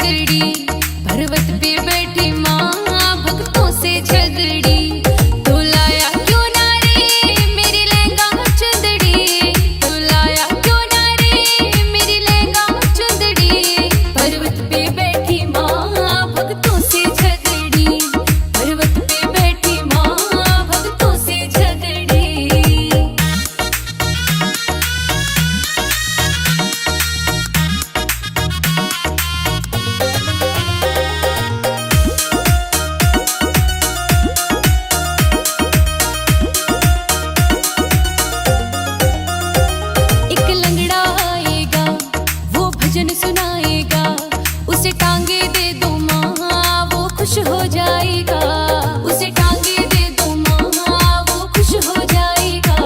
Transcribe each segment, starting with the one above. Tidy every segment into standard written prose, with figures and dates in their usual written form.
झगड़ी, पर्वत पे बैठी माँ भक्तों से झगड़ी। तो लाया क्यों ना रे मेरी लहंगा चुंदड़ी, तो लाया क्यों ना रे मेरी लहंगा चुंदड़ी। पर्वत पे बैठी माँ भक्तों से झगड़ी, पर्वत पे बैठी माँ भक्तों से झगड़ी। एक लंगड़ा आएगा वो भजन सुनाएगा, उसे टांगे दे दो माँ वो खुश हो जाएगा। उसे टांगे दे दो माँ वो खुश हो जाएगा,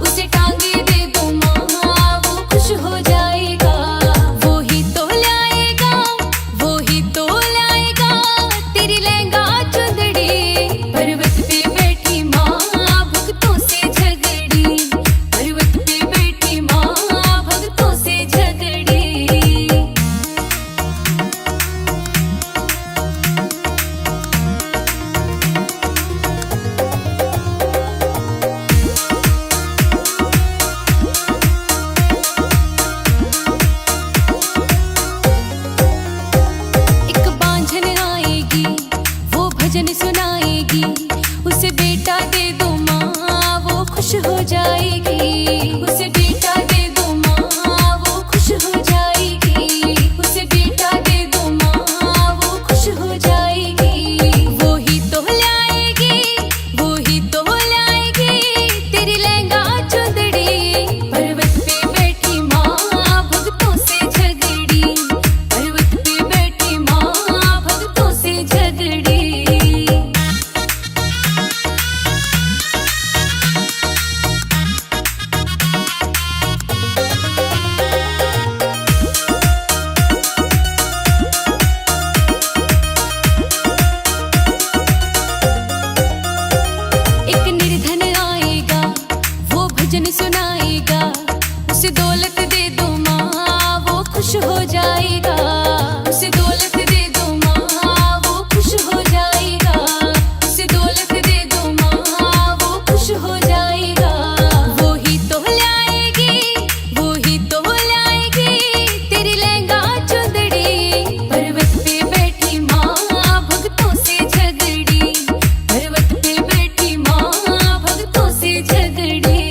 उसे टांगे दे दो माँ वो खुश हो जाएगा। वो ही तो लाएगा, वो ही तो लाएगा तेरी लहंगा चुंदड़ी। पर्वत पे बैठी माँ भक्तों से झगड़ी, पर्वत पे बैठी माँ भक्तों से झगड़ी। एक बांझन आएगी वो भजन सुनाएगी, उसे बेटा दे दो माँ वो खुश हो जाएगी। उसे बेटा दे दो माँ वो खुश हो जाएगी, उसे बेटा दे दो माँ वो खुश हो जाएगी। वो ही तो लाएगी, वो ही तो लाएगी तेरी लहंगा चुंदड़ी। पर्वत पे बैठी माँ भक्तों से झगड़ी, पर्वत पे बैठी माँ भक्तों से झगड़ी। एक निर्धन आएगा वो भजन सुनाएगा, उसे दौलत दे दो माँ वो खुश हो जाएगा। उसे दौलत दे दो माँ वो खुश हो जाएगा, उसे दौलत दे दो माँ वो खुश हो जाएगा। वो ही तो लाएगी, वो ही तो लाएगी तेरी लहंगा चुंदड़ी। पर्वत पे बैठी माँ भक्तों से झगड़ी, पर्वत पे बैठी माँ भक्तों से झगड़ी।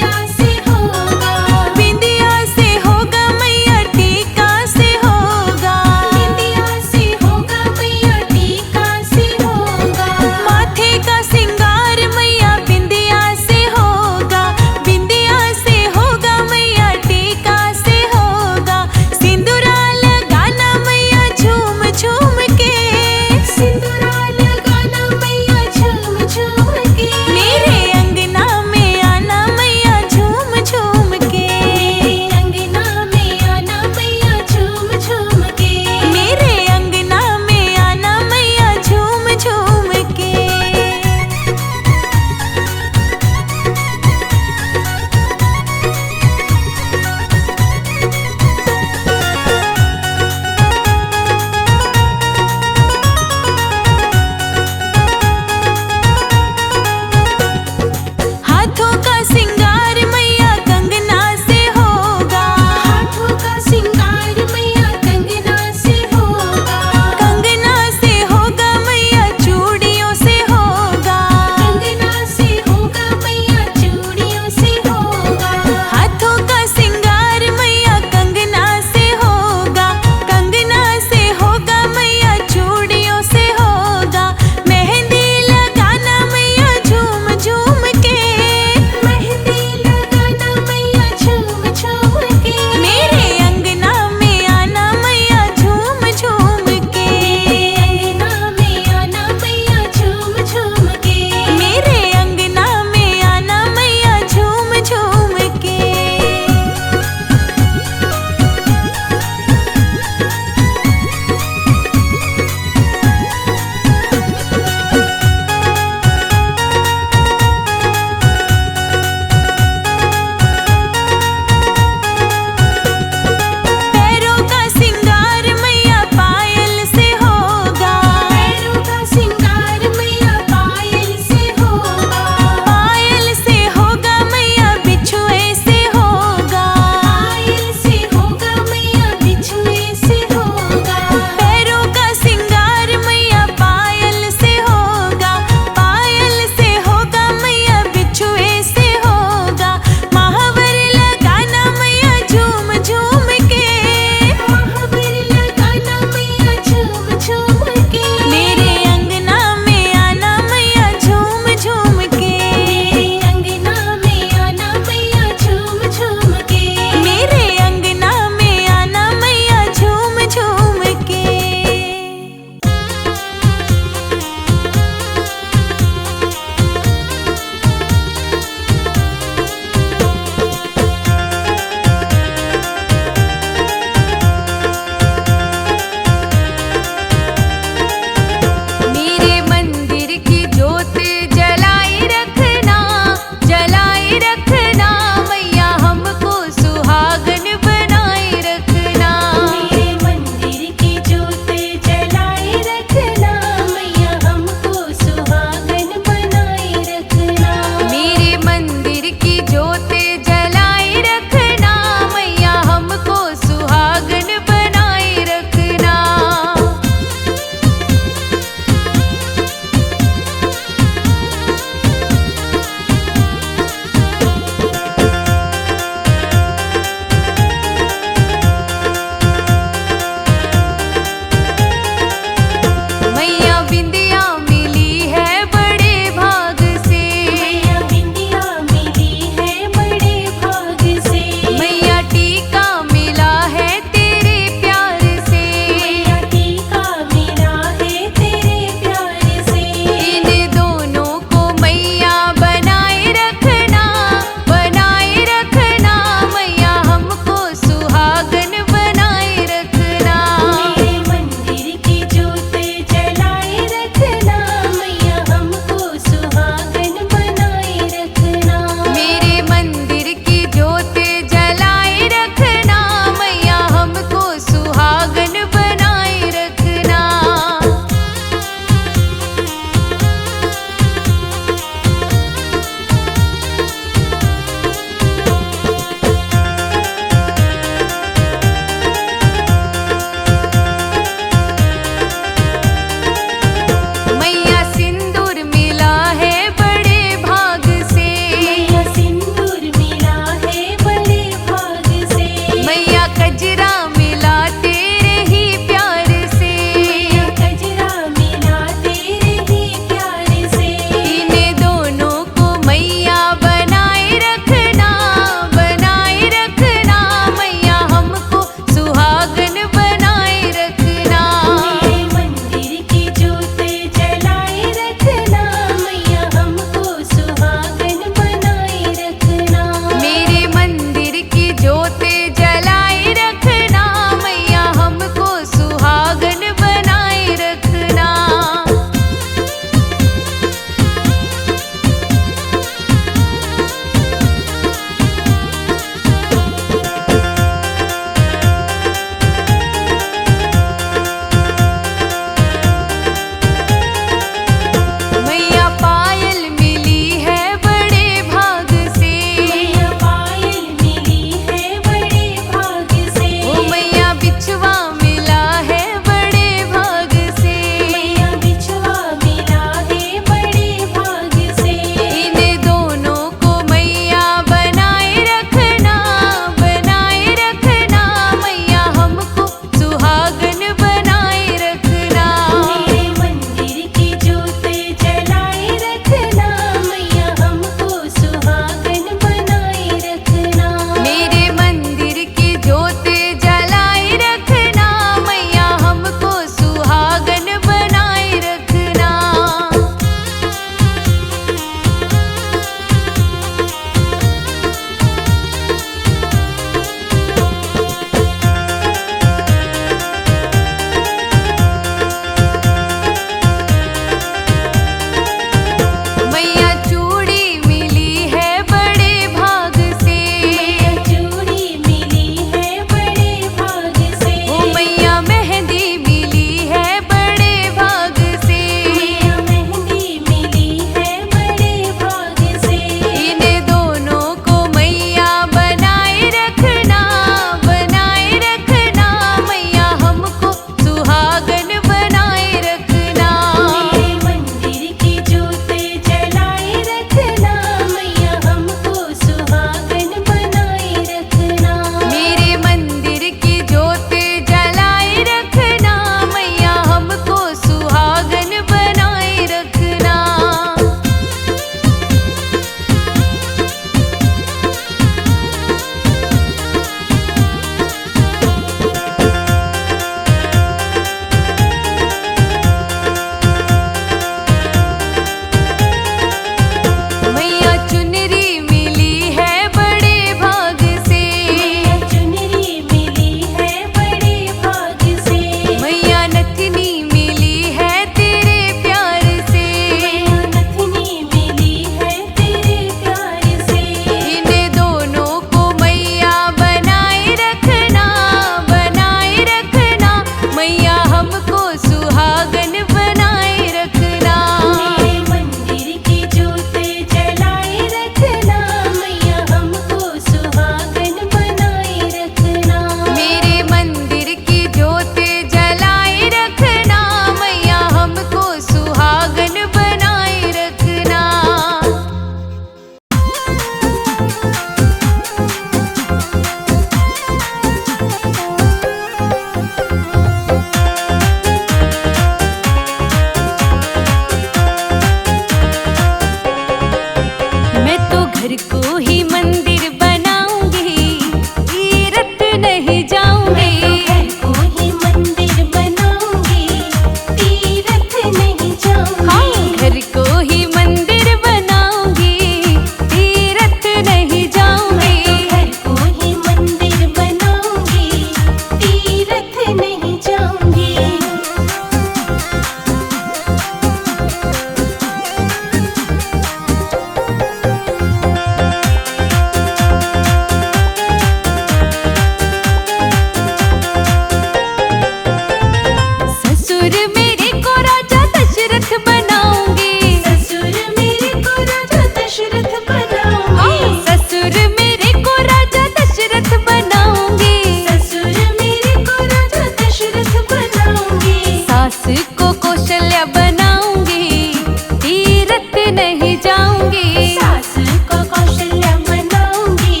सास को कौशल्या बनाऊंगी, तीरथ नहीं जाऊंगी। सास को कौशल्या बनाऊंगी,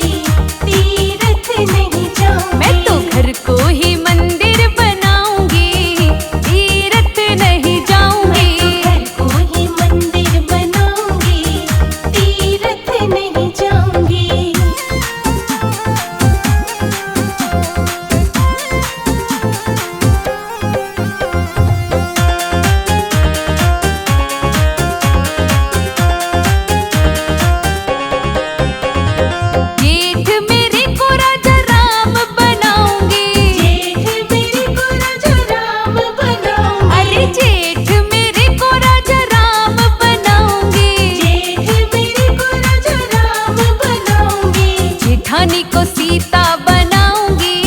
तीरथ नहीं जाऊंगी। मैं तो घर को ही मंदिर बनाऊंगी, तीरथ नहीं जाऊंगी। घर को ही मंदिर बनाऊंगी, तीरथ नहीं जाऊंगी। जेठ मेरे को राजा राम बनाऊंगी, जेठ मेरे को राजा राम बनाऊंगी। अरे जेठ मेरे को राजा राम बनाऊंगी। जेठ मेरे को राजा राम बनाऊंगी। जेठानी को सीता बनाऊंगी,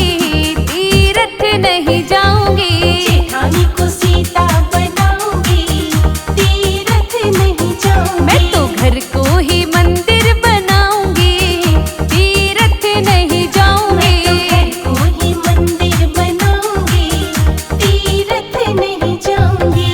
तीरथ नहीं जाऊंगी। जेठानी को सीता बनाऊंगी, तीरथ नहीं जाऊंगी। मैं तो घर को ही मंदिर बनाऊंगी, तीरथ नहीं जाऊंगी। घर को ही मंदिर बनाऊंगी, तीरथ नहीं जाऊंगी।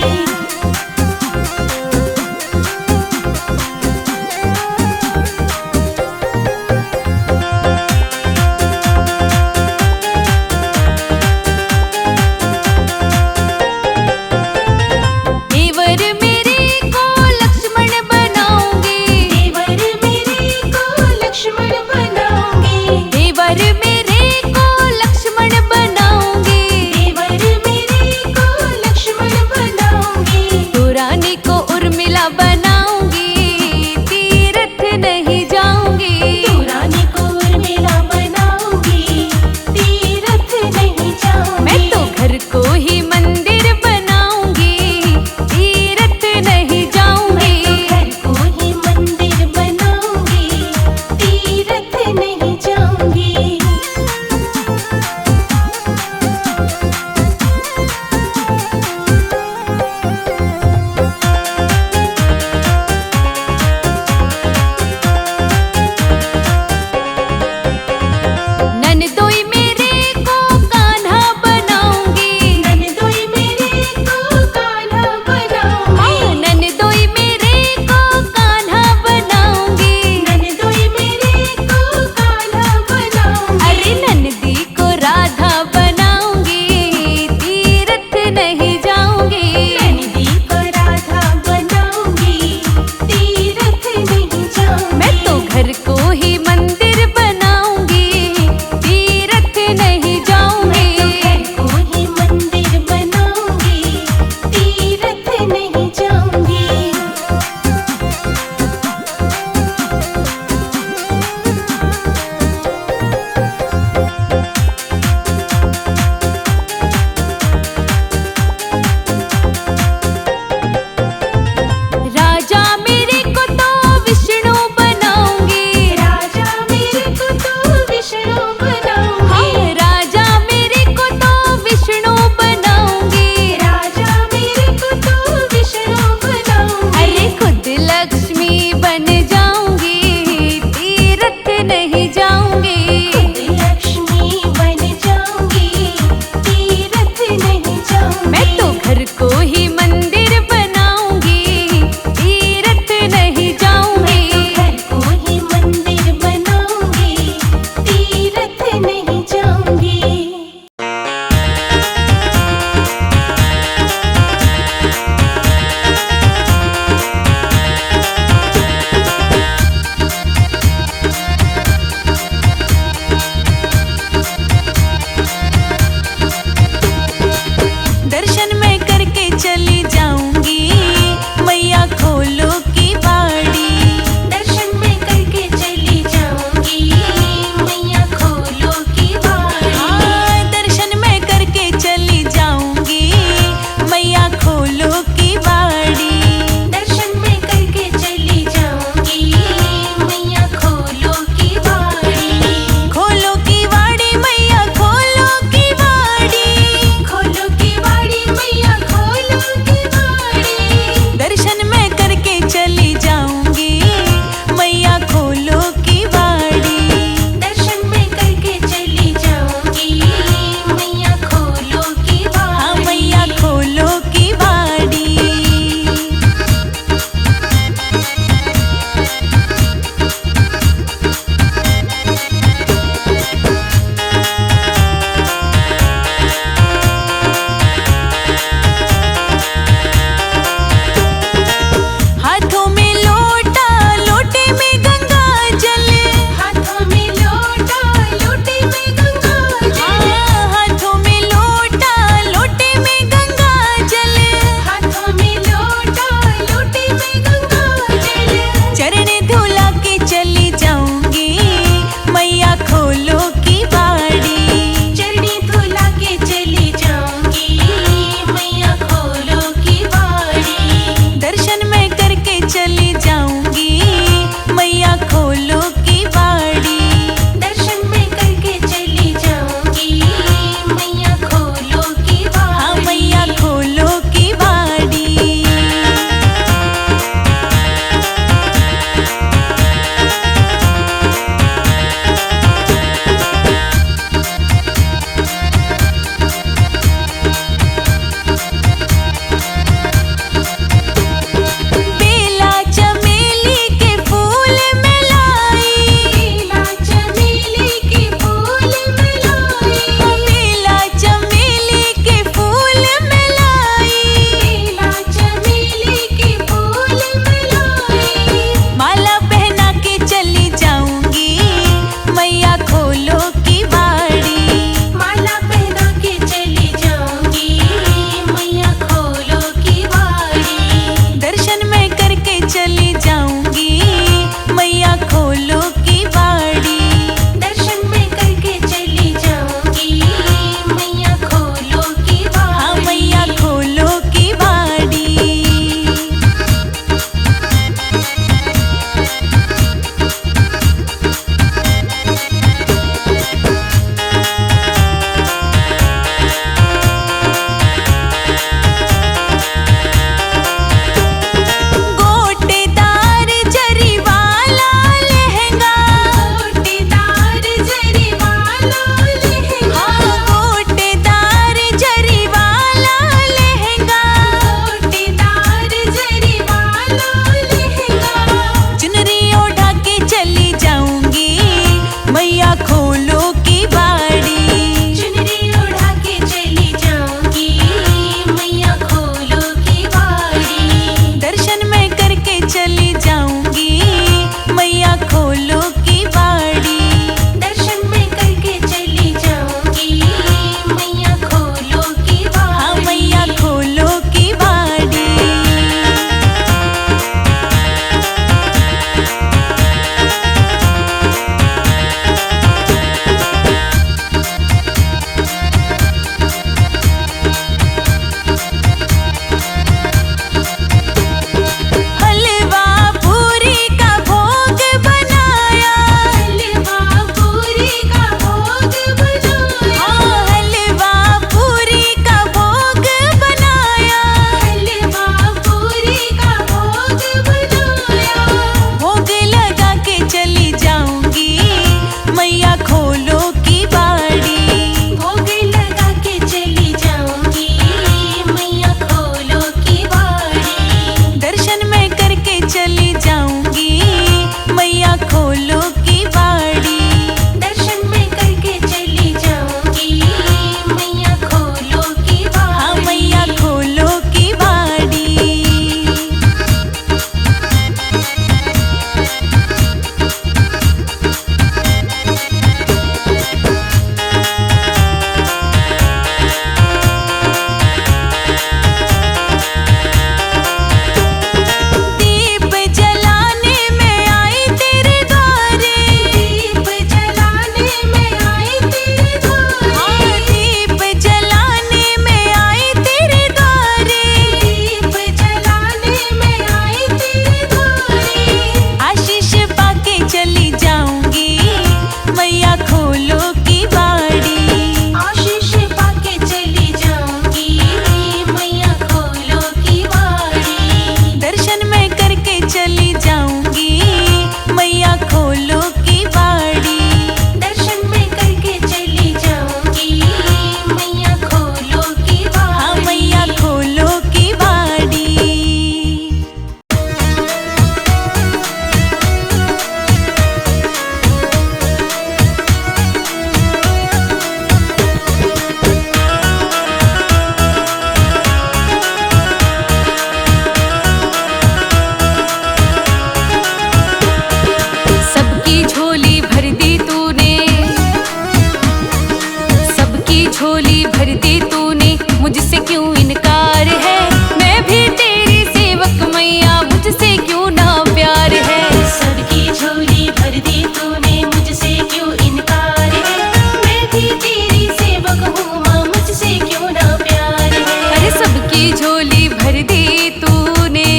भर दी तूने।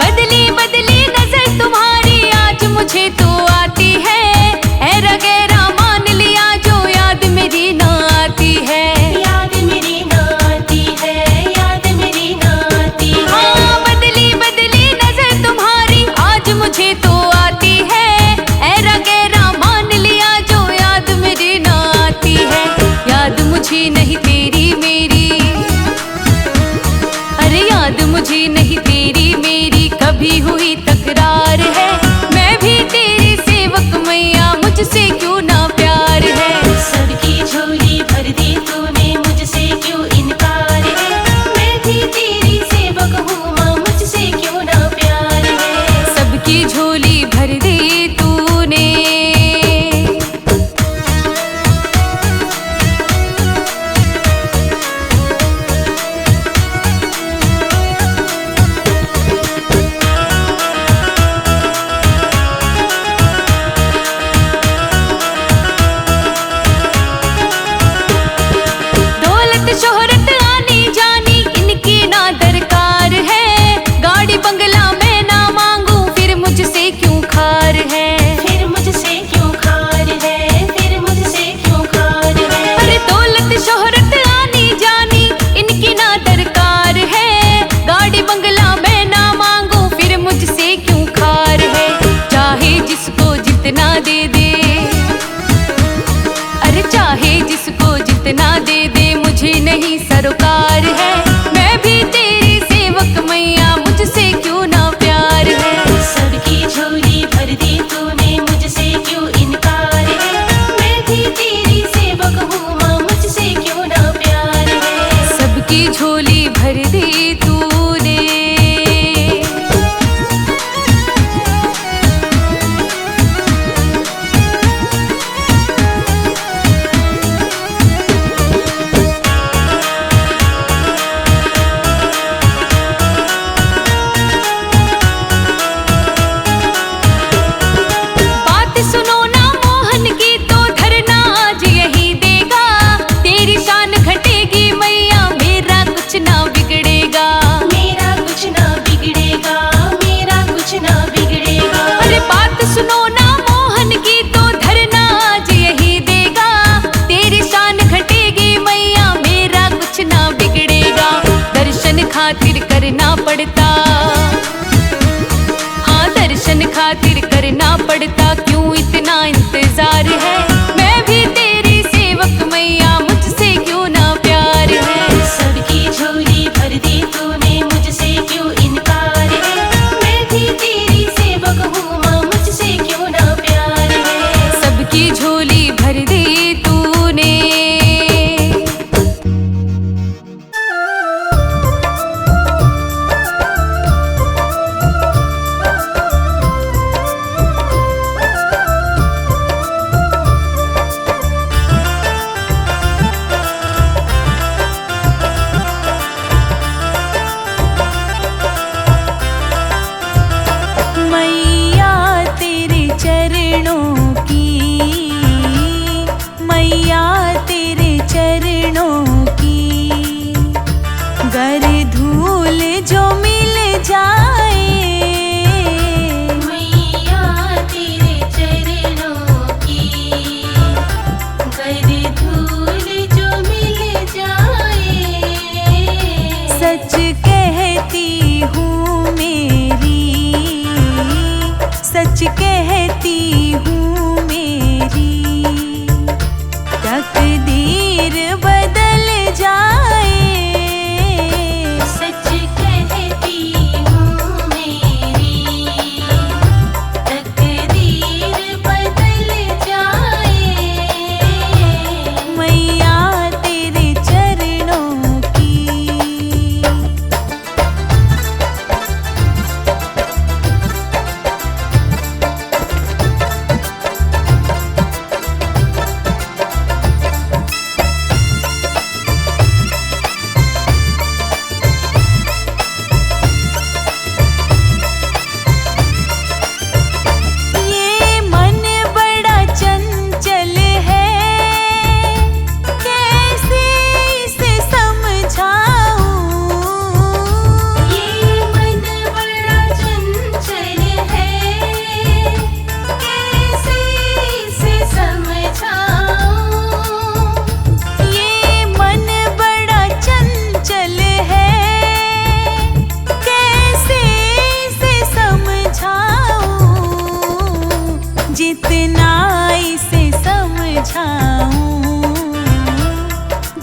बदली बदली नजर तुम्हारी आज मुझे तो आती है, ऐरा गैरा मान लिया जो याद मेरी ना आती है। याद मेरी ना आती है, याद मेरी ना आती है। हाँ, बदली बदली नजर तुम्हारी आज मुझे तो आती है, ऐरा गैरा मान लिया जो याद मेरी ना आती है। याद मुझे नहीं तेरी मेरी, अरे याद मुझे नहीं तेरी मेरी कभी हुई तकरार है। मैं भी तेरी सेवक मैया, मुझसे क्यों ना प्यार है। सबकी झोली भर दी तूने, मुझसे क्यों इनकार है। मैं भी तेरी सेवक हूँ माँ, मुझसे क्यों ना प्यार है। सबकी झोली भर दी तूने। दौलत शोहरत आनी जानी इनकी ना दरकार है, गाड़ी बंगला मैं ना मांगू फिर मुझसे क्यों खार है। फिर मुझसे क्यों खार है, फिर मुझसे क्यों खार है। अरे दौलत शोहरत आनी जानी इनकी ना दरकार है, गाड़ी बंगला मैं ना मांगू फिर मुझसे क्यों खार है। चाहे जिसको जितना दे दे, अरे चाहे जिसको जितना दे दे मुझे नहीं सरोकार है। मैं भी तेरी सेवक मैया, मुझसे क्यों ना प्यार है। सबकी झोली भर दी तूने, मुझसे क्यों इनकार है। मैं भी तेरी सेवक हूँ माँ, मुझसे क्यों ना प्यार है। सबकी झोली भर दी तूने। बात सुनो ना मोहन की तो धरना आज यही देगा, तेरी शान घटेगी मैया मेरा कुछ ना बिगड़ेगा। मेरा कुछ ना बिगड़ेगा, मेरा कुछ ना बिगड़ेगा। अरे बात सुनो ना मोहन की तो धरना आज यही देगा, तेरी शान घटेगी मैया मेरा कुछ ना बिगड़ेगा। दर्शन खातिर करना पड़ता, हाँ दर्शन खातिर करना पड़ता क्यों इतना इंतजार है। मैं भी तेरी सेवक मैया, मुझसे क्यों ना प्यार है। सबकी झोली भर दी तूने, मुझसे क्यों इनकार है। मैं भी तेरी सेवक हूँ माँ, मुझसे क्यों ना प्यार है। सबकी झोली भर दी तूने।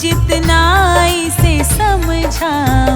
जितना इसे समझा